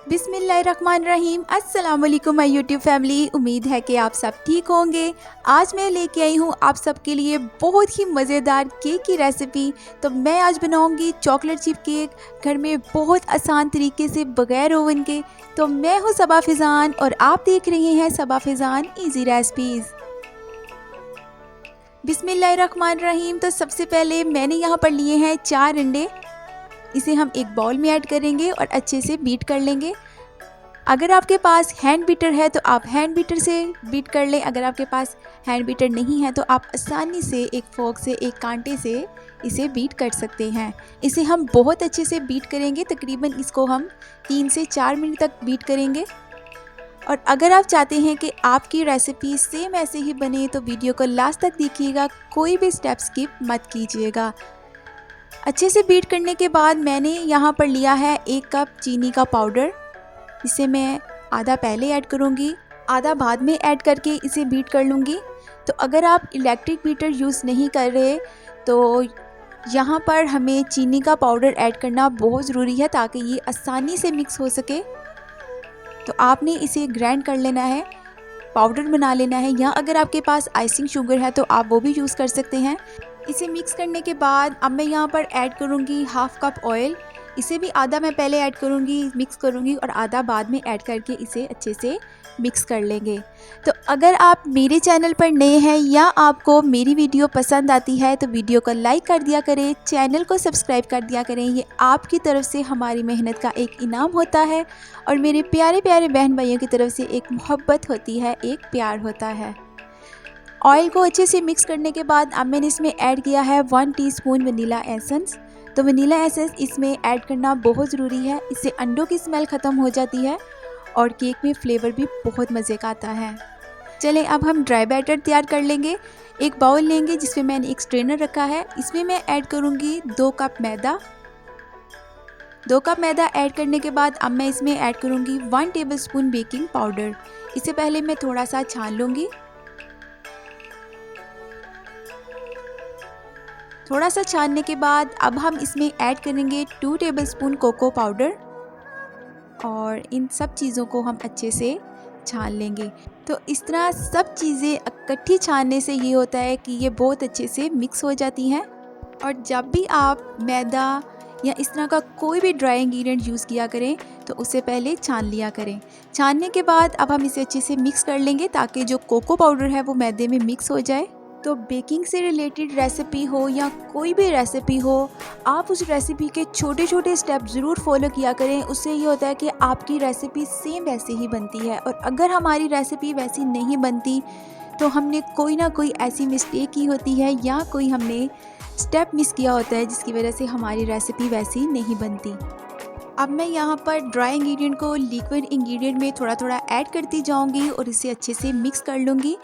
बिस्मिल्लाहिर्रहमानिर्रहीम। अस्सलाम वालेकुम माय यूट्यूब फैमिली। उम्मीद है कि आप सब ठीक होंगे। आज मैं लेके आई हूँ आप सबके लिए बहुत ही मज़ेदार केक की रेसिपी। तो मैं आज बनाऊँगी चॉकलेट चिप केक घर में बहुत आसान तरीके से बग़ैर ओवन के। तो मैं हूँ सबा फिज़ान और आप देख रहे हैं सबा फिज़ान इजी रेसिपीज़। बिस्मिल्लाहिर्रहमानिर्रहीम। तो सबसे पहले मैंने यहाँ पर लिए हैं 4 अंडे। इसे हम एक बाउल में ऐड करेंगे और अच्छे से बीट कर लेंगे। अगर आपके पास हैंड बीटर है तो आप हैंड बीटर से बीट कर लें। अगर आपके पास हैंड बीटर नहीं है तो आप आसानी से एक फोक से, एक कांटे से इसे बीट कर सकते हैं। इसे हम बहुत अच्छे से बीट करेंगे। तकरीबन इसको हम 3 से 4 मिनट तक बीट करेंगे। और अगर आप चाहते हैं कि आपकी रेसिपी सेम ऐसे ही बने तो वीडियो को लास्ट तक देखिएगा, कोई भी स्टेप स्किप मत कीजिएगा। अच्छे से बीट करने के बाद मैंने यहाँ पर लिया है 1 कप चीनी का पाउडर। इसे मैं आधा पहले ऐड करूँगी, आधा बाद में ऐड करके इसे बीट कर लूँगी। तो अगर आप इलेक्ट्रिक बीटर यूज़ नहीं कर रहे तो यहाँ पर हमें चीनी का पाउडर ऐड करना बहुत ज़रूरी है ताकि ये आसानी से मिक्स हो सके। तो आपने इसे ग्राइंड कर लेना है, पाउडर बना लेना है। या अगर आपके पास आइसिंग शुगर है तो आप वो भी यूज़ कर सकते हैं। इसे मिक्स करने के बाद अब मैं यहाँ पर ऐड करूँगी 1/2 कप ऑयल। इसे भी आधा मैं पहले ऐड करूँगी, मिक्स करूँगी और आधा बाद में ऐड करके इसे अच्छे से मिक्स कर लेंगे। तो अगर आप मेरे चैनल पर नए हैं या आपको मेरी वीडियो पसंद आती है तो वीडियो को लाइक कर दिया करें, चैनल को सब्सक्राइब कर दिया करें। ये आपकी तरफ से हमारी मेहनत का एक इनाम होता है और मेरे प्यारे प्यारे बहन भाइयों की तरफ से एक मोहब्बत होती है, एक प्यार होता है। ऑयल को अच्छे से मिक्स करने के बाद अब मैंने इसमें ऐड किया है 1 टीस्पून वनीला एसेंस। तो वनीला एसेंस इसमें ऐड करना बहुत ज़रूरी है। इससे अंडों की स्मेल ख़त्म हो जाती है और केक में फ्लेवर भी बहुत मज़े का आता है। चलें अब हम ड्राई बैटर तैयार कर लेंगे। एक बाउल लेंगे जिसमें मैंने एक स्ट्रेनर रखा है। इसमें मैं ऐड करूँगी 2 कप मैदा। 2 कप मैदा ऐड करने के बाद अब मैं इसमें ऐड करूँगी 1 टेबलस्पून बेकिंग पाउडर। इसे पहले मैं थोड़ा सा छान लूँगी। थोड़ा सा छानने के बाद अब हम इसमें ऐड करेंगे 2 टेबलस्पून कोको पाउडर और इन सब चीज़ों को हम अच्छे से छान लेंगे। तो इस तरह सब चीज़ें इकट्ठी छानने से ये होता है कि ये बहुत अच्छे से मिक्स हो जाती हैं। और जब भी आप मैदा या इस तरह का कोई भी ड्राई इंग्रेडिएंट यूज़ किया करें तो उससे पहले छान लिया करें। छानने के बाद अब हम इसे अच्छे से मिक्स कर लेंगे ताकि जो कोको पाउडर है वो मैदे में मिक्स हो जाए। तो बेकिंग से रिलेटेड रेसिपी हो या कोई भी रेसिपी हो, आप उस रेसिपी के छोटे छोटे स्टेप ज़रूर फॉलो किया करें। उससे ये होता है कि आपकी रेसिपी सेम वैसे ही बनती है। और अगर हमारी रेसिपी वैसी नहीं बनती तो हमने कोई ना कोई ऐसी मिस्टेक की होती है या कोई हमने स्टेप मिस किया होता है जिसकी वजह से हमारी रेसिपी वैसी नहीं बनती। अब मैं यहाँ पर ड्राई इंग्रेडिएंट को लिक्विड इंग्रेडिएंट में थोड़ा थोड़ा ऐड करती जाऊँगी और इसे अच्छे से मिक्स कर लूँगी।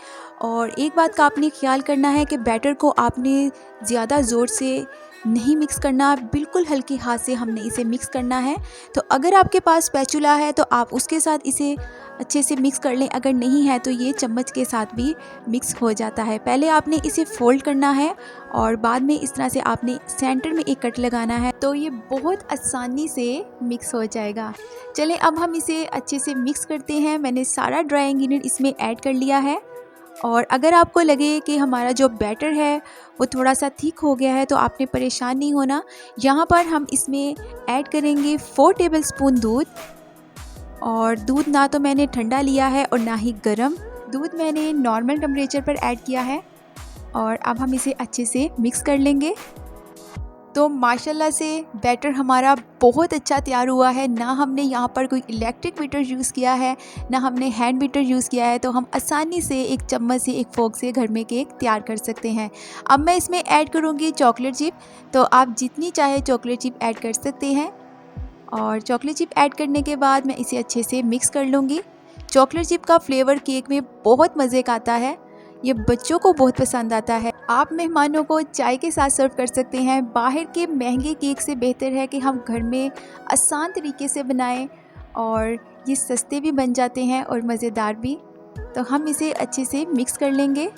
और एक बात का आपने ख्याल करना है कि बैटर को आपने ज़्यादा ज़ोर से नहीं मिक्स करना, बिल्कुल हल्के हाथ से हमने इसे मिक्स करना है। तो अगर आपके पास स्पैचुला है तो आप उसके साथ इसे अच्छे से मिक्स कर लें, अगर नहीं है तो ये चम्मच के साथ भी मिक्स हो जाता है। पहले आपने इसे फोल्ड करना है और बाद में इस तरह से आपने सेंटर में एक कट लगाना है तो ये बहुत आसानी से मिक्स हो जाएगा। चलें अब हम इसे अच्छे से मिक्स करते हैं। मैंने सारा ड्राई इंग्रेडिएंट इसमें ऐड कर लिया है। और अगर आपको लगे कि हमारा जो बैटर है वो थोड़ा सा थिक हो गया है तो आपने परेशान नहीं होना। यहाँ पर हम इसमें ऐड करेंगे 4 टेबलस्पून दूध। और दूध ना तो मैंने ठंडा लिया है और ना ही गर्म, दूध मैंने नॉर्मल टेम्परेचर पर ऐड किया है। और अब हम इसे अच्छे से मिक्स कर लेंगे। तो माशाल्लाह से बैटर हमारा बहुत अच्छा तैयार हुआ है। ना हमने यहाँ पर कोई इलेक्ट्रिक बीटर यूज़ किया है, ना हमने हैंड बीटर यूज़ किया है। तो हम आसानी से एक चम्मच से, एक फोक से घर में केक तैयार कर सकते हैं। अब मैं इसमें ऐड करूँगी चॉकलेट चिप। तो आप जितनी चाहे चॉकलेट चिप ऐड कर सकते हैं। और चॉकलेट चिप ऐड करने के बाद मैं इसे अच्छे से मिक्स कर लूँगी। चॉकलेट चिप का फ्लेवर केक में बहुत मज़े का आता है, ये बच्चों को बहुत पसंद आता है। आप मेहमानों को चाय के साथ सर्व कर सकते हैं। बाहर के महंगे केक से बेहतर है कि हम घर में आसान तरीके से बनाएं और ये सस्ते भी बन जाते हैं और मज़ेदार भी। तो हम इसे अच्छे से मिक्स कर लेंगे।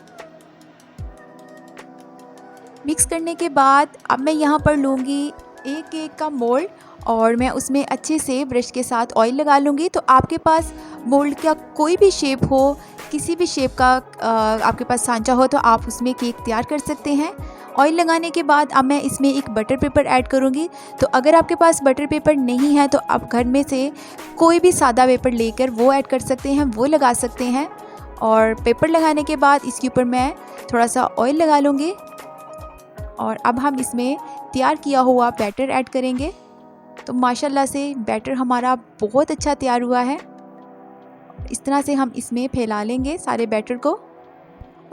मिक्स करने के बाद अब मैं यहाँ पर लूँगी 1 केक का मोल्ड और मैं उसमें अच्छे से ब्रश के साथ ऑयल लगा लूँगी। तो आपके पास मोल्ड का कोई भी शेप हो, किसी भी शेप का आपके पास सांचा हो तो आप उसमें केक तैयार कर सकते हैं। ऑयल लगाने के बाद अब मैं इसमें एक बटर पेपर ऐड करूँगी। तो अगर आपके पास बटर पेपर नहीं है तो आप घर में से कोई भी सादा पेपर लेकर वो ऐड कर सकते हैं, वो लगा सकते हैं। और पेपर लगाने के बाद इसके ऊपर मैं थोड़ा सा ऑयल लगा लूँगी और अब हम इसमें तैयार किया हुआ बैटर ऐड करेंगे। तो माशाल्लाह से बैटर हमारा बहुत अच्छा तैयार हुआ है। इस तरह से हम इसमें फैला लेंगे सारे बैटर को।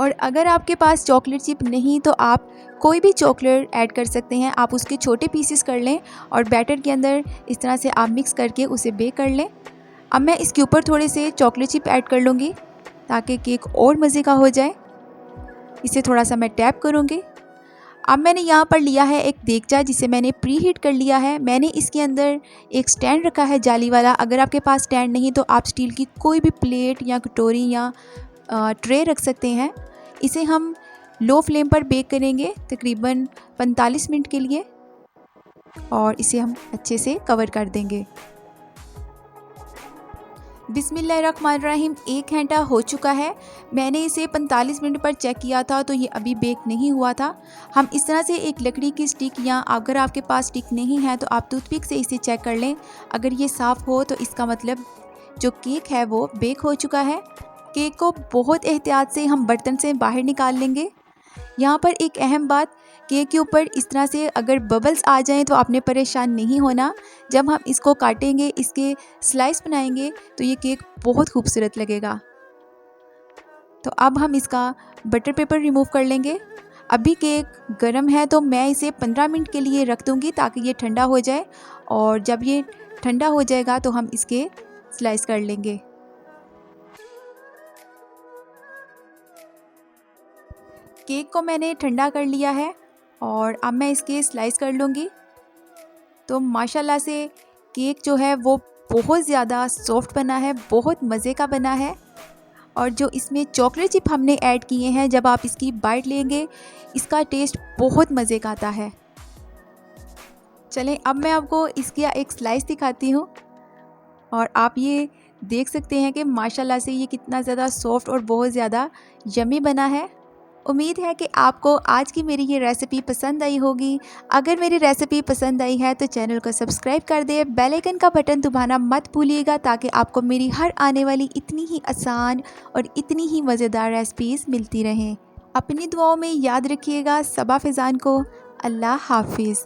और अगर आपके पास चॉकलेट चिप नहीं तो आप कोई भी चॉकलेट ऐड कर सकते हैं। आप उसके छोटे पीसेस कर लें और बैटर के अंदर इस तरह से आप मिक्स करके उसे बेक कर लें। अब मैं इसके ऊपर थोड़े से चॉकलेट चिप ऐड कर लूँगी ताकि केक और मज़े का हो जाए। इसे थोड़ा सा मैं टैप करूँगी। अब मैंने यहाँ पर लिया है एक देगचा जिसे मैंने प्री हीट कर लिया है। मैंने इसके अंदर एक स्टैंड रखा है जाली वाला। अगर आपके पास स्टैंड नहीं तो आप स्टील की कोई भी प्लेट या कटोरी या ट्रे रख सकते हैं। इसे हम लो फ्लेम पर बेक करेंगे तकरीबन 45 मिनट के लिए और इसे हम अच्छे से कवर कर देंगे। बिस्मिल्लाहिर्रहमानिर्रहीम। 1 घंटा हो चुका है। मैंने इसे 45 मिनट पर चेक किया था तो ये अभी बेक नहीं हुआ था। हम इस तरह से एक लकड़ी की स्टिक या अगर आपके पास स्टिक नहीं है तो आप टूथपिक से इसे चेक कर लें। अगर ये साफ़ हो तो इसका मतलब जो केक है वो बेक हो चुका है। केक को बहुत एहतियात से हम बर्तन से बाहर निकाल लेंगे। यहाँ पर एक अहम बात, केक के ऊपर इस तरह से अगर बबल्स आ जाएं तो आपने परेशान नहीं होना। जब हम इसको काटेंगे, इसके स्लाइस बनाएंगे तो ये केक बहुत खूबसूरत लगेगा। तो अब हम इसका बटर पेपर रिमूव कर लेंगे। अभी केक गर्म है तो मैं इसे 15 मिनट के लिए रख दूँगी ताकि ये ठंडा हो जाए और जब ये ठंडा हो जाएगा तो हम इसके स्लाइस कर लेंगे। केक को मैंने ठंडा कर लिया है और अब मैं इसके स्लाइस कर लूँगी। तो माशाल्लाह से केक जो है वो बहुत ज़्यादा सॉफ्ट बना है, बहुत मज़े का बना है। और जो इसमें चॉकलेट चिप हमने ऐड किए हैं, जब आप इसकी बाइट लेंगे इसका टेस्ट बहुत मज़े का आता है। चलें अब मैं आपको इसका एक स्लाइस दिखाती हूँ और आप ये देख सकते हैं कि माशाल्लाह से ये कितना ज़्यादा सॉफ्ट और बहुत ज़्यादा यम्मी बना है। उम्मीद है कि आपको आज की मेरी ये रेसिपी पसंद आई होगी। अगर मेरी रेसिपी पसंद आई है तो चैनल को सब्सक्राइब कर दें, बेल आइकन का बटन दबाना मत भूलिएगा ताकि आपको मेरी हर आने वाली इतनी ही आसान और इतनी ही मज़ेदार रेसिपीज़ मिलती रहें। अपनी दुआओं में याद रखिएगा सबा फ़ैज़ान को। अल्लाह हाफिज़।